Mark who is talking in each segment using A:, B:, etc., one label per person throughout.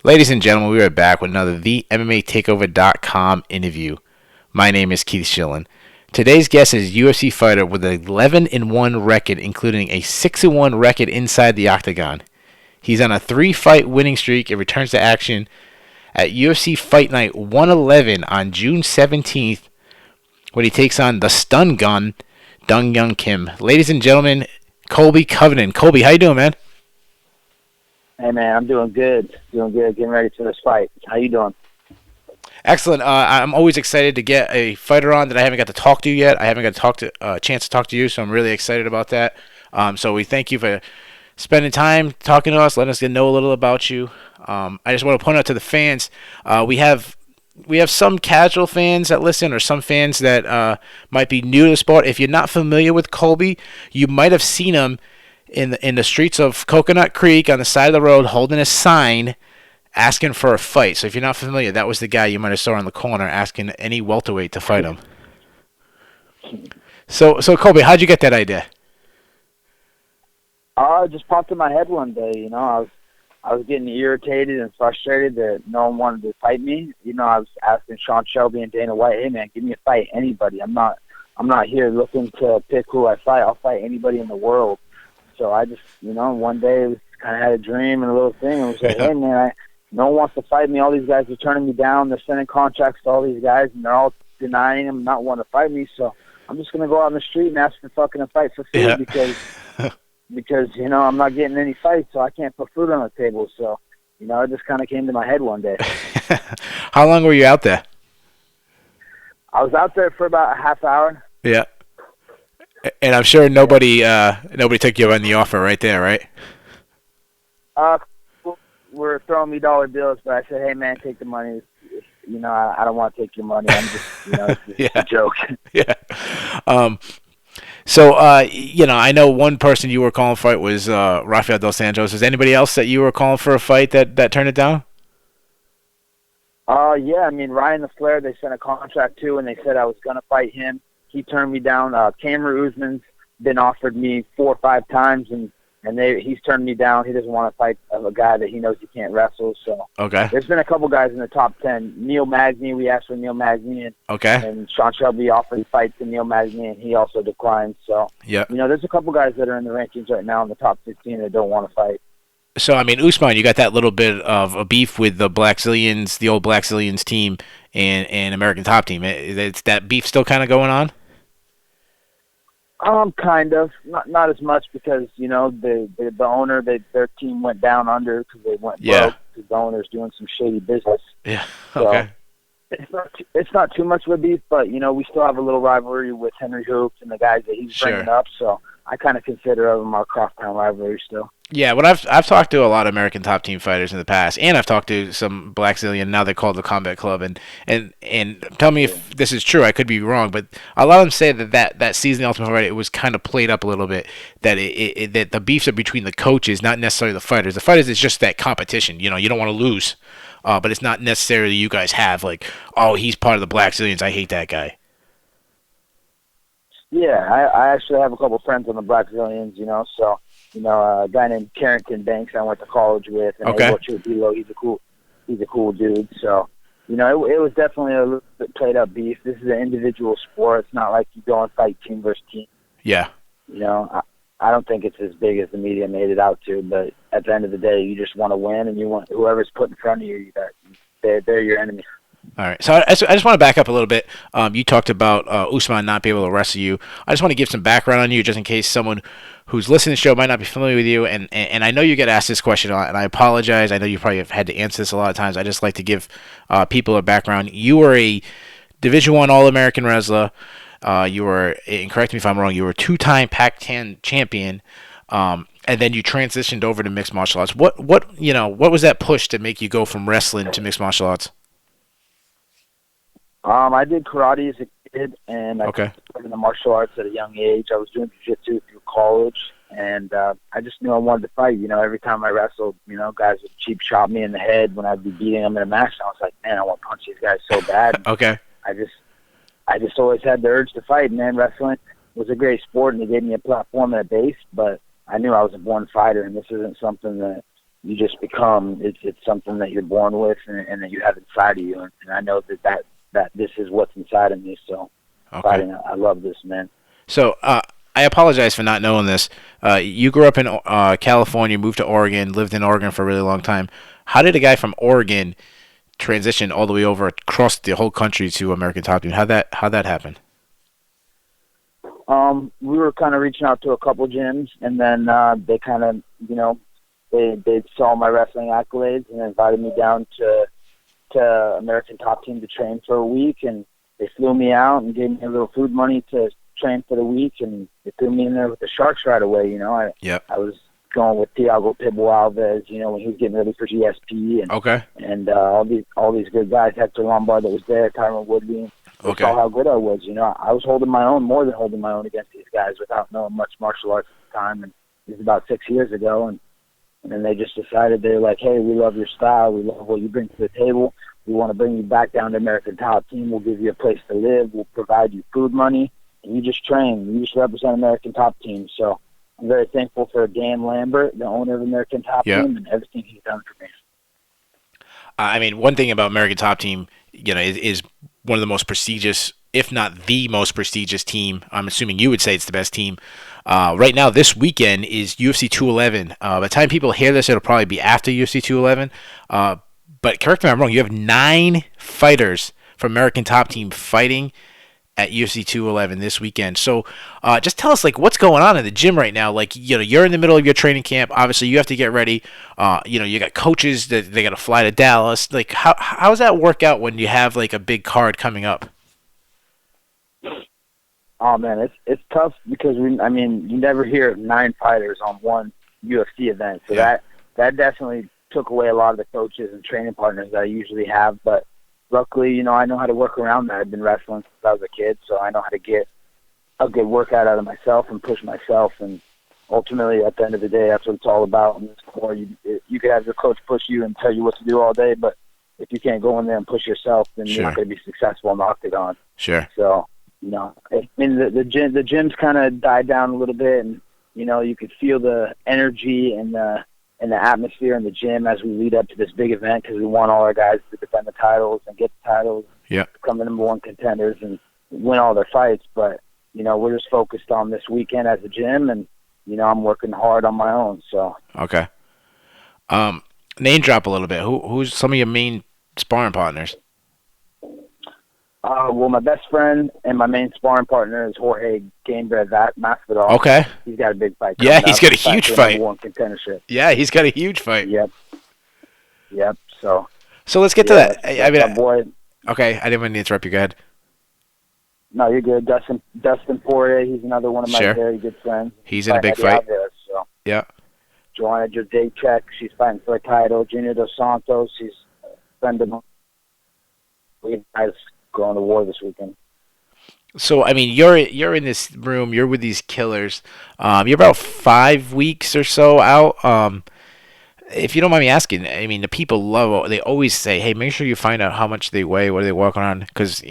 A: Ladies and gentlemen, we are back with another TheMMATakeover.com interview. My name is Keith Schillen. Today's guest is UFC fighter with an 11-1 record, including a 6-1 record inside the octagon. He's on a 3-fight winning streak and returns to action at UFC Fight Night 111 on June 17th when he takes on the stun gun, Dong Hyun Kim. Ladies and gentlemen, Colby Covington. Colby, how you doing, man?
B: Hey man, I'm doing good. Getting ready for this fight. How you doing?
A: Excellent. I'm always excited to get a fighter on that I haven't got to talk to yet. I haven't got to talk to chance to talk to you, so I'm really excited about that. So we thank you for spending time talking to us, letting us know a little about you. I just want to point out to the fans, we have some casual fans that listen, or some fans that might be new to the sport. If you're not familiar with Colby, you might have seen him in the streets of Coconut Creek on the side of the road holding a sign asking for a fight. So if you're not familiar, that was the guy you might have saw in the corner asking any welterweight to fight him. So Colby, how'd you get that idea?
B: It just popped in my head one day. I was getting irritated and frustrated that no one wanted to fight me. I was asking Sean Shelby and Dana White, "Hey man, give me a fight, anybody. I'm not here looking to pick who I fight. I'll fight anybody in the world." So I just, one day it was kind of had a dream and a little thing. And was like, "Hey man, no one wants to fight me. All these guys are turning me down. They're sending contracts to all these guys, and they're all denying them, not wanting to fight me. So I'm just gonna go out in the street and ask for fucking a fight for free because I'm not getting any fights, so I can't put food on the table." So it just kind of came to my head one day.
A: How long were you out there?
B: I was out there for about a half hour.
A: Yeah. And I'm sure nobody took you on the offer right there, right?
B: Were throwing me dollar bills, but I said, "Hey man, take the money. I don't want to take your money. I'm just, it's a joke."
A: Yeah. So I know one person you were calling for fight was Rafael dos Anjos. Is anybody else that you were calling for a fight that turned it down?
B: Yeah. I mean, Ryan the Flair, they sent a contract to, and they said I was going to fight him. He turned me down. Cameron Usman's been offered me 4 or 5 times, and he's turned me down. He doesn't want to fight a guy that he knows he can't wrestle. So
A: okay.
B: There's been a couple guys in the top 10. Neil Magny, we asked for Neil Magny, and Sean Shelby offered fights to Neil Magny, and he also declined. So
A: yeah,
B: there's a couple guys that are in the rankings right now in the top 15 that don't want to fight.
A: So I mean, Usman, you got that little bit of a beef with the Blackzilians, the old Blackzilians team, and American Top Team. Is that beef still kind of going on?
B: Kind of, not as much because the owner, their team went down under because they went broke because the owner's doing some shady business.
A: Yeah.
B: So
A: okay.
B: It's not too much of a beef, but we still have a little rivalry with Henry Hoops and the guys that he's bringing up. So I kind of consider them our crosstown rivalry still.
A: Yeah, well, I've talked to a lot of American Top Team fighters in the past, and I've talked to some Blackzilian. Now they're called the Combat Club, and tell me if this is true. I could be wrong, but a lot of them say that season, the Ultimate Fighter, it was kind of played up a little bit. That that the beefs are between the coaches, not necessarily the fighters. The fighters is just that competition. You don't want to lose, but it's not necessarily you guys have like, oh, he's part of the Blackzilians. I hate that guy.
B: Yeah, I actually have a couple friends on the Blackzilians. So. A guy named Carrington Banks I went to college with, and he's a cool dude. So, it was definitely a little bit played up beef. This is an individual sport. It's not like you go and fight team versus team.
A: Yeah.
B: I don't think it's as big as the media made it out to, but at the end of the day, you just want to win, and you want whoever's put in front of you, they're your enemy.
A: All right, so I just want to back up a little bit. You talked about Usman not being able to wrestle you. I just want to give some background on you, just in case someone who's listening to the show might not be familiar with you. And I know you get asked this question a lot, and I apologize. I know you probably have had to answer this a lot of times. I just like to give people a background. You were a Division I All-American wrestler. You were, and correct me if I'm wrong, you were a 2-time Pac-10 champion. And then you transitioned over to mixed martial arts. What was that push to make you go from wrestling to mixed martial arts?
B: I did karate as a kid, and I started in the martial arts at a young age. I was doing jiu-jitsu through college, and I just knew I wanted to fight. Every time I wrestled, guys would cheap shot me in the head when I'd be beating them in a match. And I was like, man, I want to punch these guys so bad.
A: Okay.
B: I just always had the urge to fight, man. Wrestling was a great sport, and it gave me a platform and a base, but I knew I was a born fighter, and this isn't something that you just become. It's something that you're born with and that you have inside of you. And I know that this is what's inside of me. So fighting, I love this, man.
A: So I apologize for not knowing this. You grew up in California, moved to Oregon, lived in Oregon for a really long time. How did a guy from Oregon transition all the way over across the whole country to American Top Team? How'd that happen?
B: We were kind of reaching out to a couple gyms, and then they kind of, they saw my wrestling accolades and invited me down to American Top Team to train for a week, and they flew me out and gave me a little food money to train for the week, and they threw me in there with the Sharks right away. I was going with Thiago Pitbull Alves, when he was getting ready for GSP, and all these good guys, Hector Lombard that was there, Tyron Woodley. They saw how good I was. I was holding my own, more than holding my own against these guys without knowing much martial arts at the time, and it was about 6 years ago, and then they just decided, they're like, hey, we love your style, we love what you bring to the table, we want to bring you back down to American Top Team, we'll give you a place to live, we'll provide you food money, and you just train, you just represent American Top Team. So I'm very thankful for Dan Lambert, the owner of American Top Team, and everything he's done for me.
A: I mean, one thing about American Top Team, is one of the most prestigious, if not the most prestigious team. I'm assuming you would say it's the best team. Right now, this weekend is UFC 211. By the time people hear this, it'll probably be after UFC 211. But correct me if I'm wrong, you have 9 fighters from American Top Team fighting at UFC 211 this weekend. So just tell us, what's going on in the gym right now? You're in the middle of your training camp. Obviously, you have to get ready. You got coaches that they got to fly to Dallas. How does that work out when you have, a big card coming up?
B: Oh, man, it's tough because, you never hear of 9 fighters on one UFC event. So that definitely took away a lot of the coaches and training partners that I usually have. But luckily, I know how to work around that. I've been wrestling since I was a kid, so I know how to get a good workout out of myself and push myself. And ultimately, at the end of the day, that's what it's all about. Or you could have your coach push you and tell you what to do all day, but if you can't go in there and push yourself, then you're not going to be successful in the octagon.
A: Sure.
B: So, the gym's kind of died down a little bit, and you could feel the energy and the atmosphere in the gym as we lead up to this big event, because we want all our guys to defend the titles and get the titles, become the number 1 contenders and win all their fights. But, we're just focused on this weekend as a gym, and, I'm working hard on my own. So.
A: Okay. Name drop a little bit. Who's some of your main sparring partners?
B: Well, my best friend and my main sparring partner is Jorge Gamebred Masvidal.
A: Okay.
B: He's got a big fight.
A: Yeah, he's got a huge fight.
B: Number 1 contendership.
A: Yeah, he's got a huge fight.
B: Yep. So
A: let's get to that.
B: My boy.
A: Okay, I didn't want to interrupt you. Go ahead.
B: No, you're good. Dustin Poirier, he's another one of my very good friends.
A: He's in a big fight.
B: There, so.
A: Yeah.
B: Joanna Jacek, she's fighting for a title. Junior Dos Santos, she's a friend of mine. We guys going to war this weekend.
A: So, you're in this room. You're with these killers. You're about 5 weeks or so out. If you don't mind me asking, the people love. They always say, "Hey, make sure you find out how much they weigh. What are they walking on?" Because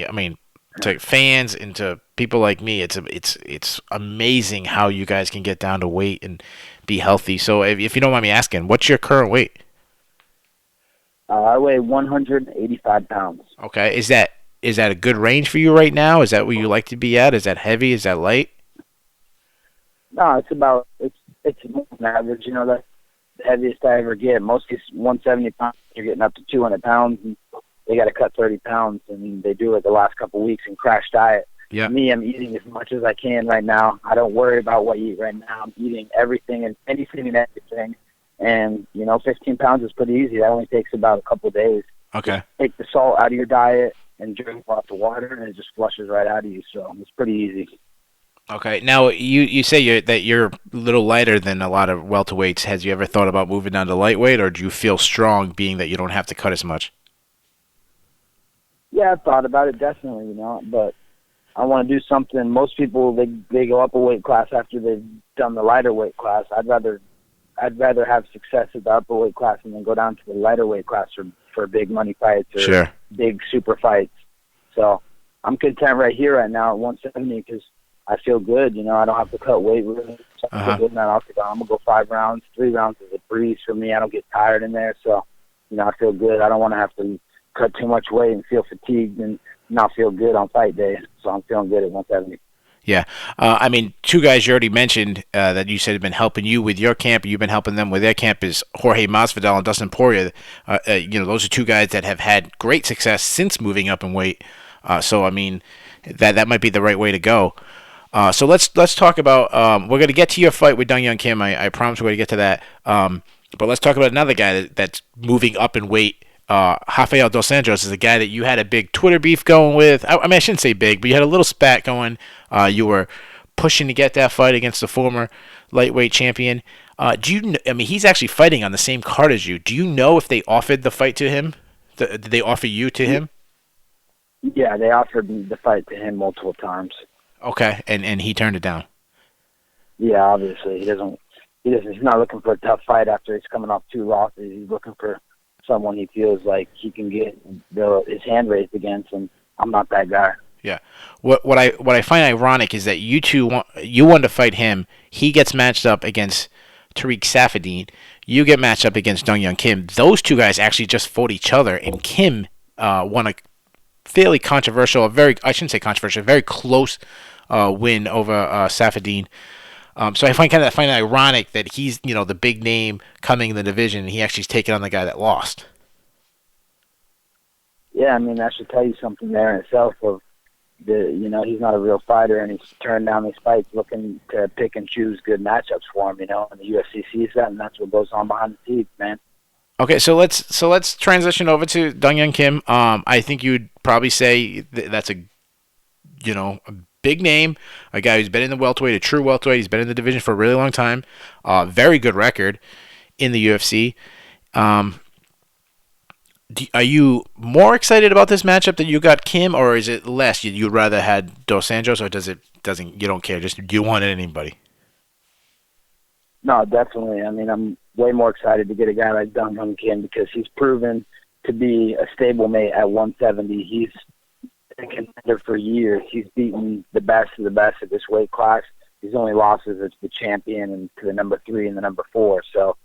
A: to fans and to people like me, it's amazing how you guys can get down to weight and be healthy. So, if you don't mind me asking, what's your current weight?
B: I weigh 185 pounds.
A: Okay, is that a good range for you right now? Is that where you like to be at? Is that heavy? Is that light?
B: No, it's more than average. That's the heaviest I ever get. Mostly 170 pounds. You're getting up to 200 pounds, and they got to cut 30 pounds, and they do it the last couple of weeks in crash diet.
A: Yeah.
B: Me, I'm eating as much as I can right now. I don't worry about what I eat right now. I'm eating everything and anything and everything. And, 15 pounds is pretty easy. That only takes about a couple of days.
A: Okay.
B: Just take the salt out of your diet and drink lots of water, and it just flushes right out of you. So it's pretty easy.
A: Okay. Now, you say that you're a little lighter than a lot of welterweights. Has you ever thought about moving down to lightweight, or do you feel strong being that you don't have to cut as much?
B: Yeah, I've thought about it, definitely, but I want to do something. Most people, they go up a weight class after they've done the lighter weight class. I'd rather have success at the upper weight class and then go down to the lighter weight class for big money fights or big super fights. So I'm content right here right now at 170 because I feel good. You know, I don't have to cut weight really. So I feel good in that octagon. I'm gonna go 5 rounds. 3 rounds is a breeze for me. I don't get tired in there, so you know I feel good. I don't want to have to cut too much weight and feel fatigued and not feel good on fight day. So I'm feeling good at 170.
A: Yeah. I mean, two guys you already mentioned that you said have been helping you with your camp. You've been helping them with their camp is Jorge Masvidal and Dustin Poirier. You know, those are two guys that have had great success since moving up in weight. So, I mean, that might be the right way to go. So let's talk about. We're going to get to your fight with Dong Hyun Kim. I promise we're going to get to that. But let's talk about another guy that's moving up in weight. Rafael dos Anjos is a guy that you had a big Twitter beef going with. I mean, I shouldn't say big, but you had a little spat going. You were pushing to get that fight against the former lightweight champion. I mean, he's actually fighting on the same card as you. Do you know if they offered the fight to him? Did they offer you to him?
B: Yeah, they offered me the fight to him multiple times.
A: Okay, and he turned it down.
B: Yeah, obviously he's not looking for a tough fight after he's coming off 2 losses. He's looking for someone he feels like he can get his hand raised against, and I'm not that guy.
A: Yeah. What I find ironic is that you want to fight him. He gets matched up against Tariq Saffiedine. You get matched up against Dong Hyun Kim. Those two guys actually just fought each other, and Kim won a fairly controversial, I shouldn't say controversial, very close win over Saffiedine. So I find it ironic that he's the big name coming in the division, and he actually's taking on the guy that lost.
B: Yeah, I mean that should tell you something there in itself. Of he's not a real fighter, and he's turned down these fights looking to pick and choose good matchups for him. And the UFC sees that, and that's what goes on behind the scenes, man.
A: Okay, so let's transition over to Dong Hyun Kim. I think you'd probably say that's a big name, a guy who's been in the welterweight, a true welterweight. He's been in the division for a really long time. Very good record in the UFC. Are you more excited about this matchup that you got Kim, or is it less? You'd rather had Dos Anjos, or you don't care? Just do you want anybody?
B: No, definitely. I mean, I'm way more excited to get a guy like Dong Hyun Kim because he's proven to be a stablemate at 170. He's been a contender for years. He's beaten the best of the best at this weight class. His only losses is the champion and to the number 3 and the number 4. So,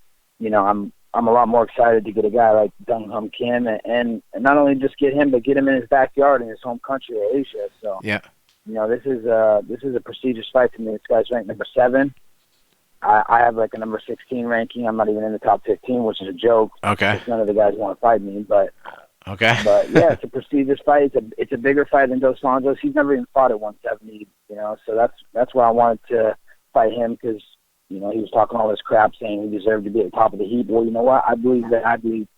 B: I'm a lot more excited to get a guy like Dong Hyun Kim and not only just get him, but get him in his backyard in his home country of Asia. So,
A: yeah,
B: this is a prestigious fight to me. This guy's ranked number 7. I have like a number 16 ranking. I'm not even in the top 15, which is a joke.
A: Okay.
B: None of the guys want to fight me, but
A: okay.
B: But yeah, it's a prestigious fight. It's a bigger fight than Dos Anjos. He's never even fought at 170. So that's why I wanted to fight him because he was talking all this crap saying he deserved to be at the top of the heap. Well, you know what? I believe that I need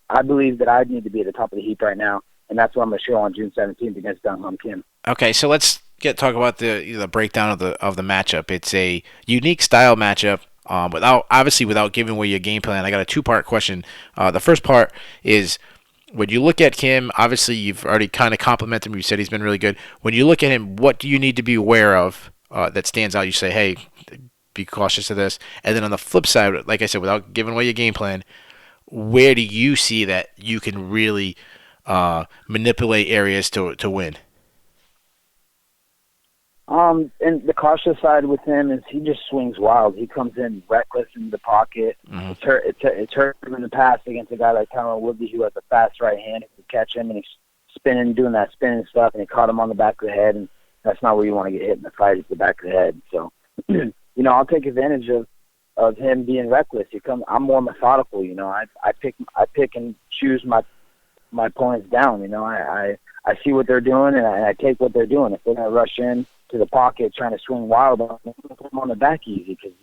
B: to be at the top of the heap right now, and that's what I'm going to show on June 17th against Dong Hyun Kim.
A: Okay, so let's talk about the breakdown of the matchup. It's a unique style matchup. Without giving away your game plan, I got a 2-part question. The first part is, when you look at Kim, obviously you've already kind of complimented him. You said he's been really good. When you look at him, what do you need to be aware of that stands out? You say, hey, be cautious of this. And then on the flip side, like I said, without giving away your game plan, where do you see that you can really manipulate areas to win?
B: And the cautious side with him is he just swings wild. He comes in reckless in the pocket. Mm-hmm. It's hurt him in the past against a guy like Tyron Woodley who has a fast right hand. He could catch him, and he's doing that spinning stuff, and he caught him on the back of the head, and that's not where you want to get hit in the fight. It's the back of the head. So, I'll take advantage of him being reckless. I'm more methodical. I pick and choose my opponents down. I see what they're doing, and I take what they're doing. If they're going to rush in to the pocket trying to swing wild, I'm going to put them on the back easy because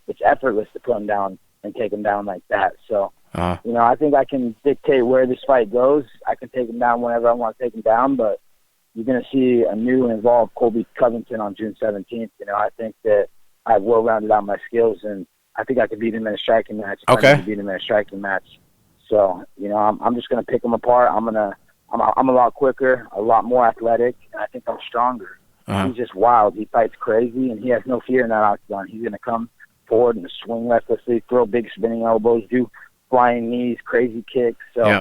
B: it's effortless to put them down and take them down like that. So, I think I can dictate where this fight goes. I can take them down whenever I want to take them down, but you're going to see a new and involved Colby Covington on June 17th. I think that I've well-rounded out my skills, and I think I could beat him in a striking match.
A: Okay.
B: I can beat him in a striking match. So, I'm just going to pick him apart. I'm a lot quicker, a lot more athletic, and I think I'm stronger. Uh-huh. He's just wild. He fights crazy, and he has no fear in that octagon. He's going to come forward and swing recklessly, throw big spinning elbows, do flying knees, crazy kicks. So,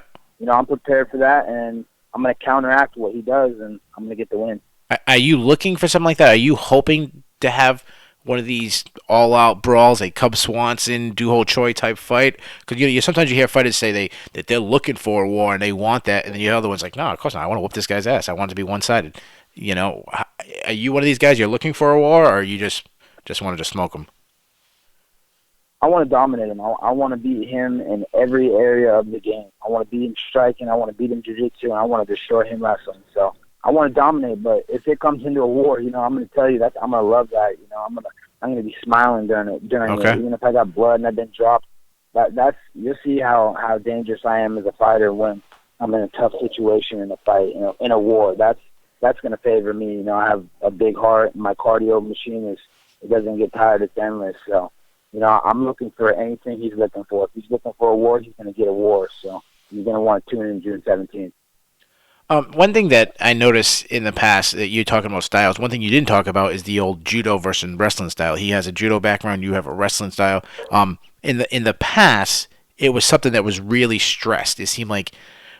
B: I'm prepared for that, and I'm going to counteract what he does, and I'm going to get the win.
A: Are you looking for something like that? Are you hoping to have one of these all-out brawls, a Cub Swanson, Duho Choi type fight? Because sometimes you hear fighters say that they're looking for a war and they want that, and then the other one's like, no, of course not. I want to whoop this guy's ass. I want it to be one-sided. Are you one of these guys? You're looking for a war, or you just wanted to smoke him?
B: I want to dominate him. I want to beat him in every area of the game. I want to beat him striking. I want to beat him jiu-jitsu, and I want to destroy him wrestling. So I want to dominate. But if it comes into a war, I'm going to tell you that I'm going to love that. I'm going to be smiling during it. Even if I got blood and I've been dropped. That's you'll see how dangerous I am as a fighter when I'm in a tough situation in a fight. In a war. That's going to favor me. I have a big heart, and my cardio machine it doesn't get tired. It's endless. So. I'm looking for anything he's looking for. If he's looking for a war, he's going to get a war. So he's going to want to tune in June 17th.
A: One thing that I noticed in the past that you're talking about styles, one thing you didn't talk about is the old judo versus wrestling style. He has a judo background. You have a wrestling style. In the past, it was something that was really stressed. It seemed like,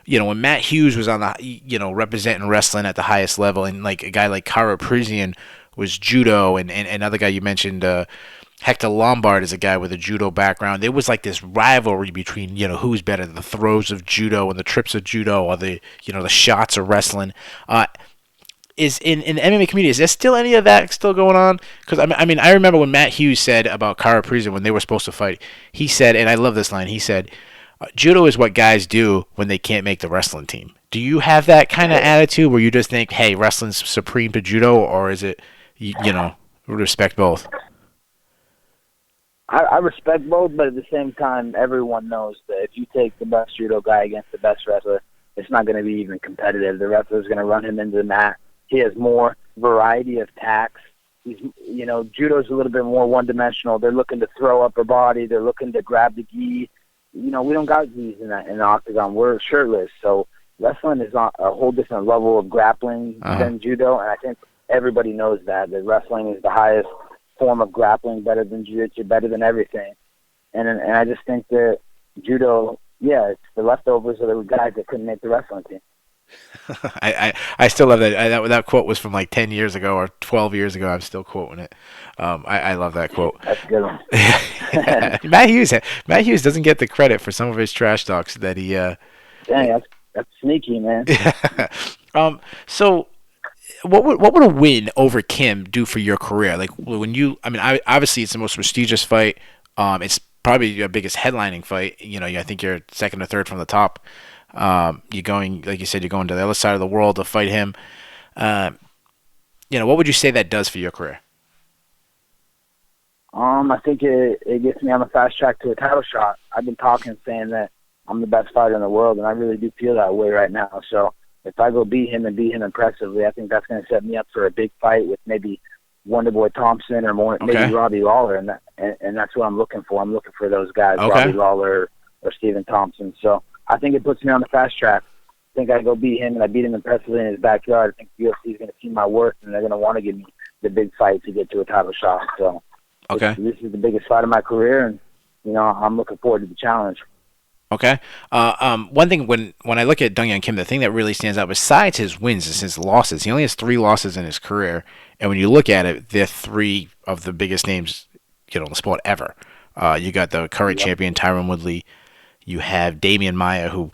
A: when Matt Hughes was on the, representing wrestling at the highest level, and like a guy like Kara Parisian was judo, and another guy you mentioned, Hector Lombard is a guy with a judo background. There was like this rivalry between, who's better, the throws of judo and the trips of judo, or the shots of wrestling. Is in the MMA community, is there still any of that still going on? Because I remember when Matt Hughes said about Kara Parisian when they were supposed to fight, he said, and I love this line, he said, judo is what guys do when they can't make the wrestling team. Do you have that kind of attitude where you just think, hey, wrestling's supreme to judo, or is it, respect both?
B: I respect both, but at the same time, everyone knows that if you take the best judo guy against the best wrestler, it's not going to be even competitive. The wrestler's going to run him into the mat. He has more variety of attacks. Judo's a little bit more one-dimensional. They're looking to throw upper body. They're looking to grab the gi. We don't got gis in the octagon. We're shirtless. So wrestling is on a whole different level of grappling than judo, and I think everybody knows that wrestling is the highest form of grappling, better than jiu-jitsu, better than everything. And I just think that judo, it's the leftovers of the guys that couldn't make the wrestling team.
A: I still love that. That quote was from like 10 years ago or 12 years ago. I'm still quoting it. I love that quote.
B: That's a good one.
A: Matt Hughes doesn't get the credit for some of his trash talks that he.
B: Dang, that's sneaky, man.
A: So. What would a win over Kim do for your career? Like obviously it's the most prestigious fight. It's probably your biggest headlining fight. I think you're second or third from the top. You're going, like you said, you're going to the other side of the world to fight him. What would you say that does for your career?
B: I think it gets me on the fast track to a title shot. I've been saying that I'm the best fighter in the world, and I really do feel that way right now. So. If I go beat him impressively, I think that's going to set me up for a big fight with maybe Wonderboy Thompson or maybe Robbie Lawler, and that's what I'm looking for. I'm looking for those guys, Robbie Lawler or Stephen Thompson. So I think it puts me on the fast track. I think I go beat him, and I beat him impressively in his backyard. I think the UFC is going to see my worth, and they're going to want to give me the big fight to get to a title shot. So this is the biggest fight of my career, and I'm looking forward to the challenge.
A: Okay. One thing when I look at Dong Hyun Kim, the thing that really stands out besides his wins is his losses. He only has 3 losses in his career, and when you look at it, they're 3 of the biggest names, in the sport ever. You got the current champion Tyron Woodley. You have Damian Maia, who,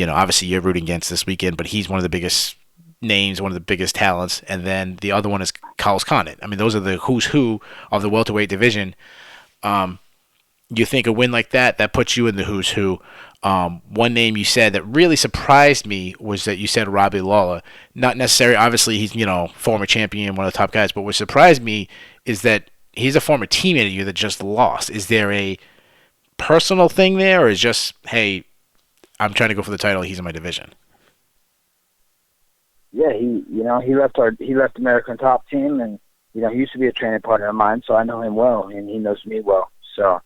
A: obviously you're rooting against this weekend, but he's one of the biggest names, one of the biggest talents. And then the other one is Carlos Condit. Those are the who's who of the welterweight division. You think a win like that puts you in the who's who. One name you said that really surprised me was that you said Robbie Lawler. Not necessarily, obviously he's, former champion, one of the top guys, but what surprised me is that he's a former teammate of you that just lost. Is there a personal thing there, or is just, hey, I'm trying to go for the title, he's in my division?
B: Yeah, he left American Top Team, and, he used to be a training partner of mine, so I know him well, and he knows me well. So,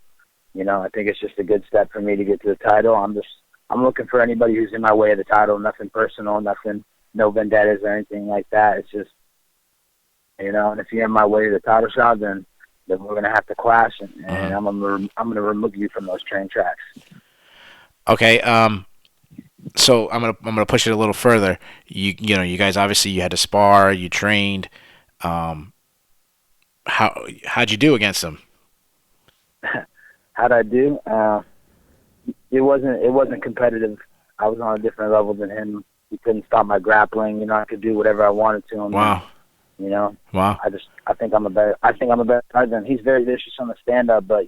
B: I think it's just a good step for me to get to the title. I'm looking for anybody who's in my way of the title. Nothing personal, no vendettas or anything like that. It's just, and if you're in my way to the title shot, then we're gonna have to clash, and I'm gonna remove you from those train tracks.
A: Okay. So I'm gonna push it a little further. You guys obviously you had to spar, you trained. how'd you do against him?
B: How'd I do? It wasn't competitive. I was on a different level than him. He couldn't stop my grappling. I could do whatever I wanted to him.
A: Wow. Wow.
B: I think I'm a better fighter than him. He's very vicious on the stand up, but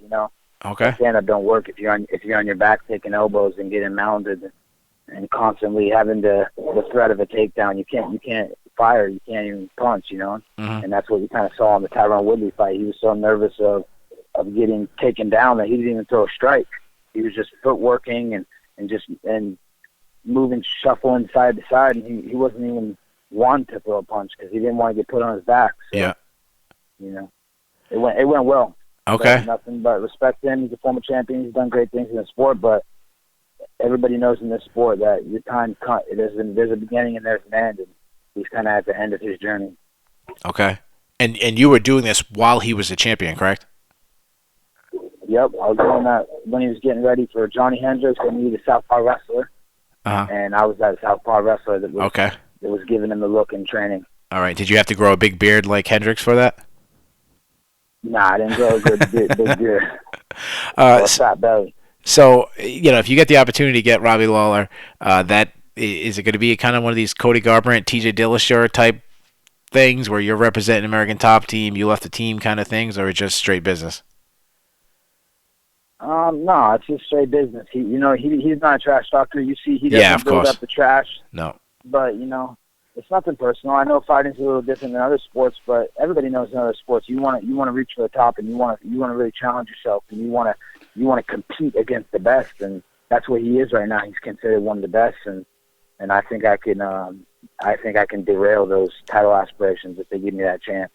A: Okay.
B: stand up don't work if you're on your back taking elbows and getting mounded and constantly having the threat of a takedown. You can't fire, you can't even punch,
A: Mm-hmm.
B: And that's what we kind of saw in the Tyron Woodley fight. He was so nervous of getting taken down that he didn't even throw a strike. He was just footworking and moving, shuffling side to side, and he wasn't even one to throw a punch because he didn't want to get put on his back. So,
A: Yeah.
B: It went well.
A: Okay.
B: But nothing but respect to him. He's a former champion. He's done great things in the sport, but everybody knows in this sport that your time there's a beginning and there's an end, and he's kind of at the end of his journey.
A: Okay. And you were doing this while he was a champion, correct?
B: Yep, I was doing that when he was getting ready for Johnny Hendricks, and he was a southpaw wrestler.
A: Uh-huh.
B: And I was that southpaw wrestler that was
A: Okay.
B: that was giving him the look in training.
A: All right. Did you have to grow a big beard like Hendricks for that?
B: Nah, I didn't grow a good big beard.
A: Uh,
B: Or a fat belly.
A: So, if you get the opportunity to get Robbie Lawler, that is it going to be kind of one of these Cody Garbrandt, TJ Dillashaw type things where you're representing American Top Team, you left the team kind of things, or it's just straight business?
B: No, it's just straight business. He's not a trash talker. You see, he
A: Yeah,
B: doesn't
A: of
B: build
A: course.
B: up the trash.
A: No.
B: But it's nothing personal. I know fighting's a little different than other sports, but everybody knows in other sports you want to reach for the top, and you want to really challenge yourself, and you want to compete against the best, and that's what he is right now. He's considered one of the best, and I think I can derail those title aspirations if they give me that chance.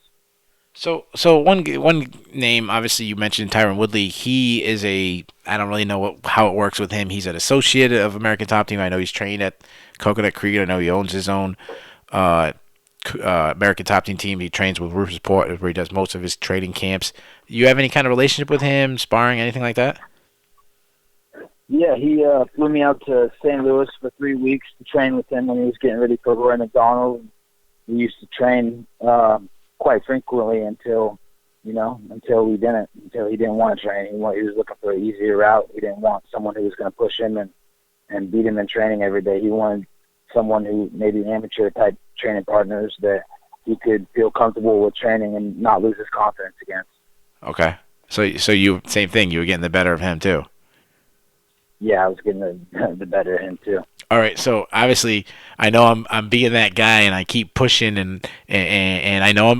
A: So one name, obviously you mentioned Tyron Woodley. He is I don't really know how it works with him. He's an associate of American Top Team. I know he's trained at Coconut Creek. I know he owns his own American Top Team. He trains with Rufus Port, where he does most of his training camps. You have any kind of relationship with him, sparring, anything like that?
B: Yeah, he flew me out to St. Louis for 3 weeks to train with him when he was getting ready for Roy McDonald. We used to train quite frequently until he didn't want to train. He was looking for an easier route. He didn't want someone who was going to push him and beat him in training every day. He wanted someone who maybe amateur type training partners that he could feel comfortable with training and not lose his confidence against.
A: Okay. So you same thing. You were getting the better of him too.
B: Yeah, I was getting the better of him too.
A: All right, so obviously I know I'm being that guy, and I keep pushing, and I know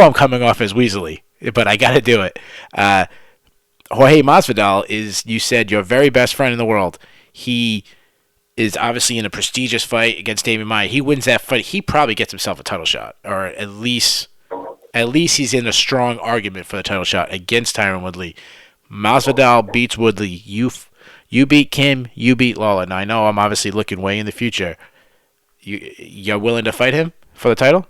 A: I'm coming off as Weasley, but I got to do it. Jorge Masvidal is, you said, your very best friend in the world. He is obviously in a prestigious fight against Damian Maia. He wins that fight, he probably gets himself a title shot, or at least he's in a strong argument for the title shot against Tyron Woodley. Masvidal beats Woodley. You beat Kim, you beat Lawler. Now, I know I'm obviously looking way in the future. You're willing to fight him for the title?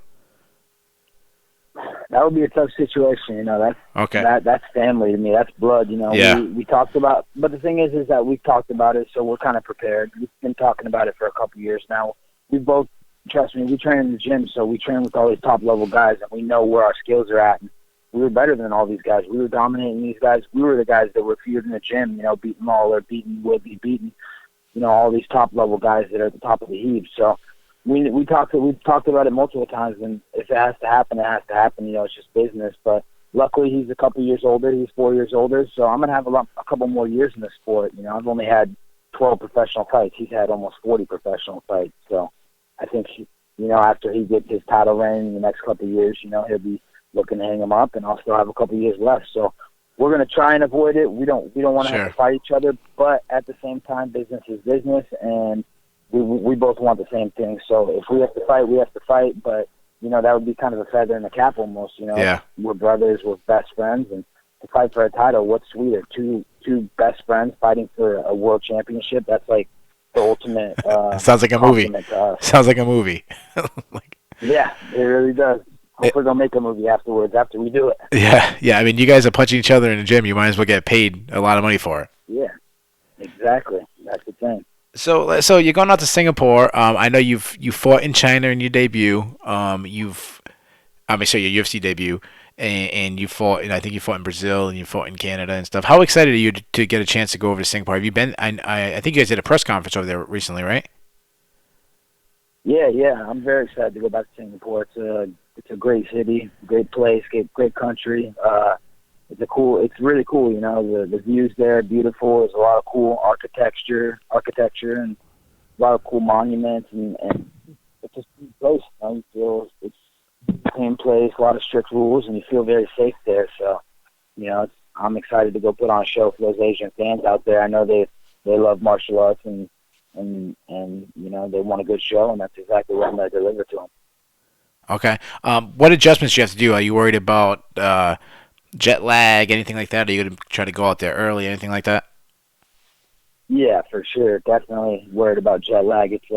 B: That would be a tough situation. That's
A: okay.
B: That's family to me. That's blood.
A: Yeah.
B: We talked about, but the thing is that we've talked about it, so we're kind of prepared. We've been talking about it for a couple of years now. We both, trust me, we train in the gym, so we train with all these top level guys, and we know where our skills are at. And we were better than all these guys. We were dominating these guys. We were the guys that were feared in the gym, beating Lawler, beating Woodley, beating, all these top-level guys that are at the top of the heap. So we've talked about it multiple times, and if it has to happen, it has to happen. It's just business. But luckily, he's a couple years older. He's 4 years older, so I'm going to have a couple more years in the sport. I've only had 12 professional fights. He's had almost 40 professional fights. So I think, after he gets his title reign in the next couple of years, he'll be looking to hang him up, and I'll still have a couple of years left. So we're going to try and avoid it. We don't want to have to fight each other, but at the same time, business is business, and we both want the same thing. So if we have to fight, we have to fight, but, that would be kind of a feather in the cap almost,
A: Yeah.
B: We're brothers, we're best friends, and to fight for a title, what's sweeter? Two best friends fighting for a world championship? That's like the ultimate
A: Sounds like a movie. Sounds like a movie.
B: Yeah, it really does. Hopefully they'll make a movie afterwards, after we do it.
A: Yeah. I mean, you guys are punching each other in the gym. You might as well get paid a lot of money for it.
B: Yeah, exactly. That's the thing.
A: So you're going out to Singapore. I know you fought in China in your debut. Your UFC debut, and you fought, and I think you fought in Brazil and you fought in Canada and stuff. How excited are you to get a chance to go over to Singapore? Have you been? I think you guys did a press conference over there recently, right?
B: Yeah. I'm very excited to go back to Singapore. It's a great city, great place, great country. It's really cool. The views there are beautiful. There's a lot of cool architecture, and a lot of cool monuments, and it's just a place. You feel it's a clean place, a lot of strict rules, and you feel very safe there. So, I'm excited to go put on a show for those Asian fans out there. I know they love martial arts, and they want a good show, and that's exactly what I'm going to deliver to them.
A: Okay. What adjustments do you have to do? Are you worried about jet lag, anything like that? Are you going to try to go out there early, anything like that?
B: Yeah, for sure. Definitely worried about jet lag. It's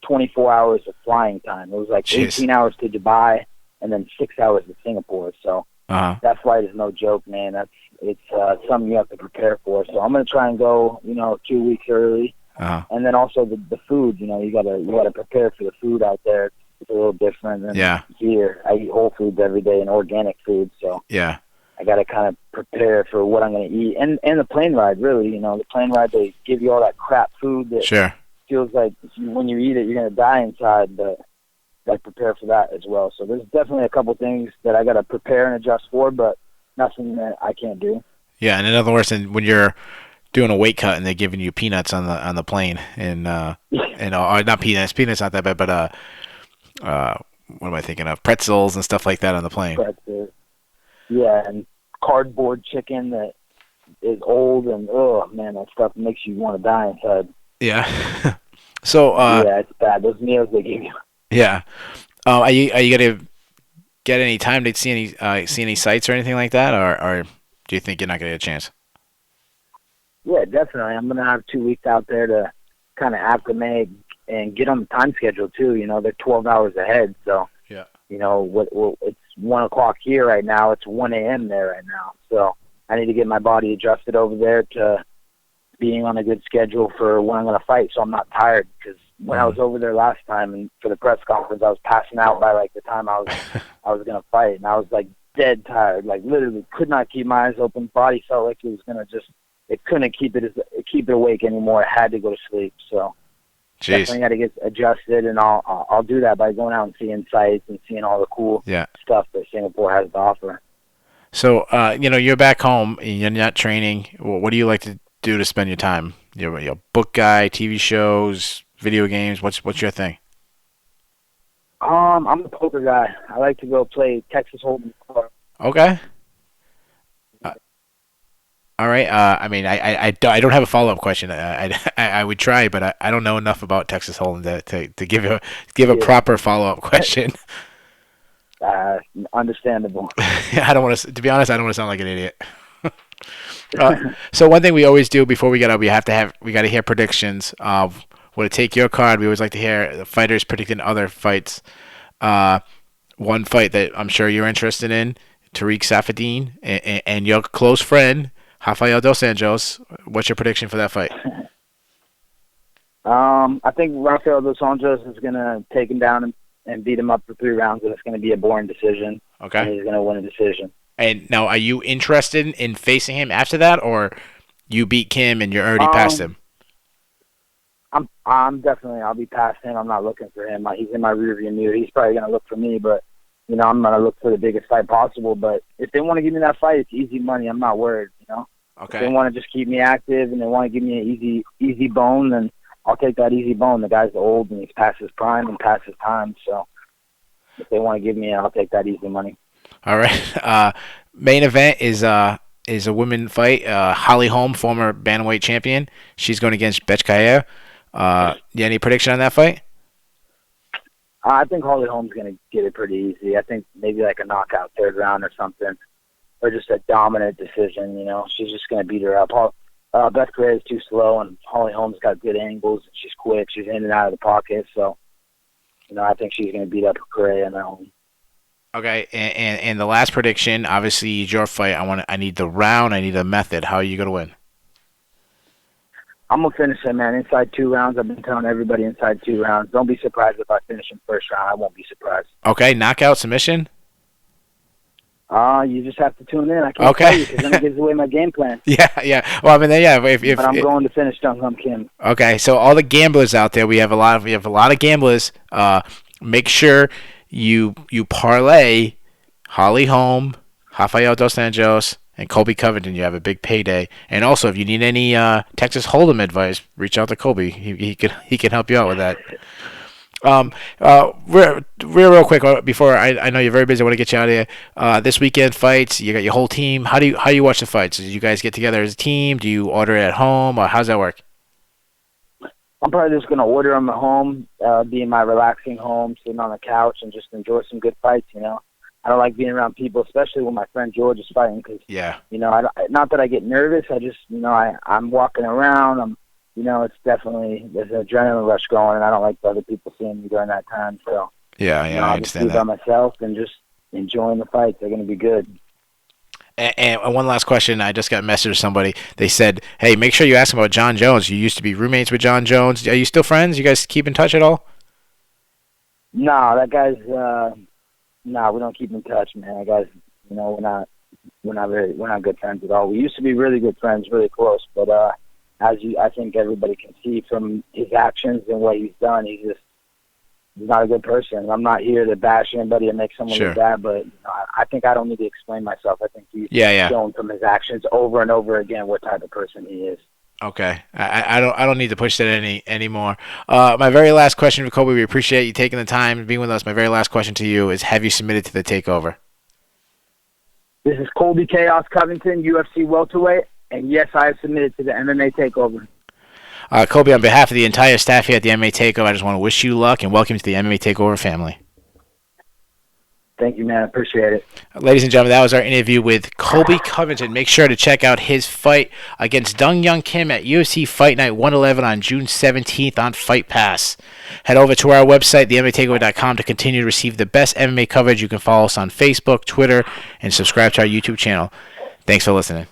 B: 24 hours of flying time. It was like 18 hours to Dubai and then 6 hours to Singapore. So that flight is no joke, man. It's something you have to prepare for. So I'm going to try and go, 2 weeks early. And then also the food. You gotta prepare for the food out there. It's a little different than here. I eat whole foods every day and organic food. So I got to kind of prepare for what I'm going to eat. And the plane ride, really, the plane ride, they give you all that crap food that feels like when you eat it, you're going to die inside, but got to prepare for that as well. So there's definitely a couple things that I got to prepare and adjust for, but nothing that I can't do.
A: Yeah, and in other words, when you're doing a weight cut and they're giving you peanuts on the plane, and not peanuts not that bad, but what am I thinking of? Pretzels and stuff like that on the plane.
B: Pretzels. Yeah, and cardboard chicken that is old, and oh man, that stuff makes you want to die inside.
A: Yeah. So
B: yeah, it's bad. Those meals they give you.
A: Yeah. Are you gonna get any time to see any sites or anything like that, or do you think you're not gonna get a chance?
B: Yeah, definitely. I'm gonna have 2 weeks out there to kind of acclimate and get on the time schedule too. They're 12 hours ahead, so it's 1 o'clock here right now. It's 1 a.m. there right now, so I need to get my body adjusted over there to being on a good schedule for when I'm gonna fight, so I'm not tired. Because when I was over there last time and for the press conference, I was passing out by like the time I was gonna fight, and I was like dead tired, like literally could not keep my eyes open. Body felt like it was gonna it couldn't keep it awake anymore. It had to go to sleep. So definitely got to get adjusted, and I'll do that by going out and seeing sites and seeing all the cool stuff that Singapore has to offer.
A: So you're back home and you're not training. What do you like to do to spend your time? You're a book guy, TV shows, video games. What's your thing?
B: I'm a poker guy. I like to go play Texas Hold'em.
A: Okay. All right. I don't have a follow-up question. I would try, but I don't know enough about Texas Hold'em to give a proper follow-up question.
B: Understandable.
A: I don't want to be honest. I don't want to sound like an idiot. So one thing we always do before we get up, we got to hear predictions of what it take your card. We always like to hear the fighters predicting other fights. One fight that I'm sure you're interested in, Tariq Saffiedine and your close friend Rafael dos Anjos. What's your prediction for that fight?
B: I think Rafael dos Anjos is gonna take him down and beat him up for 3 rounds, and it's gonna be a boring decision.
A: Okay.
B: And he's gonna win a decision.
A: And now, are you interested in facing him after that, or you beat Kim and you're already past him?
B: I'm definitely. I'll be past him. I'm not looking for him. He's in my rearview mirror. He's probably gonna look for me, but I'm gonna look for the biggest fight possible. But if they want to give me that fight, it's easy money. I'm not worried.
A: Okay.
B: If they want to just keep me active and they want to give me an easy bone, then I'll take that easy bone. The guy's old and he's past his prime and past his time. So if they want to give me it, I'll take that easy money. All
A: right. Main event is a women fight. Holly Holm, former bantamweight champion. She's going against Betchkaya. Any prediction on that fight?
B: I think Holly Holm's going to get it pretty easy. I think maybe like a knockout 3rd round or something, or just a dominant decision. She's just going to beat her up. Beth Correa is too slow, and Holly Holm's got good angles, and she's quick. She's in and out of the pocket, so I think she's going to beat up Correa in that one.
A: Okay, and the last prediction, obviously, is your fight. I need the round. I need the method. How are you going to win?
B: I'm going to finish him, man. Inside 2 rounds. I've been telling everybody inside 2 rounds. Don't be surprised if I finish him 1st round. I won't be surprised.
A: Okay, knockout, submission?
B: You just have to tune in. I can't tell you because then it gives away my game plan.
A: Yeah. Well, I mean, yeah.
B: But I'm going to finish Dong Hyun Kim.
A: Okay, so all the gamblers out there, we have a lot of gamblers. Make sure you parlay Holly Holm, Rafael dos Anjos, and Colby Covington. You have a big payday. And also, if you need any Texas Hold'em advice, reach out to Colby. He can help you out with that. Real quick before I know you're very busy. I want to get you out of here. This weekend fights. You got your whole team. How do you watch the fights? Do you guys get together as a team? Do you order it at home, or how's that work?
B: I'm probably just gonna order them at home, be in my relaxing home, sitting on the couch, and just enjoy some good fights. You know, I don't like being around people, especially when my friend George is fighting, because you know, not that I get nervous. I just, you know, I'm walking around. You know, it's definitely, there's an adrenaline rush going, and I don't like other people seeing me during that time. So,
A: yeah,
B: you know,
A: I understand that.
B: I'll just be by myself and just enjoying the fights. They're going to be good.
A: And one last question. I just got a message from somebody. They said, hey, make sure you ask him about Jon Jones. You used to be roommates with Jon Jones. Are you still friends? You guys keep in touch at all?
B: No, that guy's, no, we don't keep in touch, man. That guy's, you know, we're not good friends at all. We used to be really good friends, really close, but, I think everybody can see from his actions and what he's done, he's not a good person. I'm not here to bash anybody or make someone look bad, but you know, I think I don't need to explain myself. I think he's shown from his actions over and over again what type of person he is.
A: Okay, I don't need to push that anymore. My very last question for Colby. We appreciate you taking the time and being with us. My very last question to you is: have you submitted to the takeover?
B: This is Colby Chaos Covington, UFC Welterweight. And yes, I have submitted to the MMA Takeover.
A: Colby, on behalf of the entire staff here at the MMA Takeover, I just want to wish you luck and welcome you to the MMA Takeover family.
B: Thank you, man. I appreciate it.
A: Ladies and gentlemen, that was our interview with Colby Covington. Make sure to check out his fight against Dong Hyun Kim at UFC Fight Night 111 on June 17th on Fight Pass. Head over to our website, themmatatakeover.com, to continue to receive the best MMA coverage. You can follow us on Facebook, Twitter, and subscribe to our YouTube channel. Thanks for listening.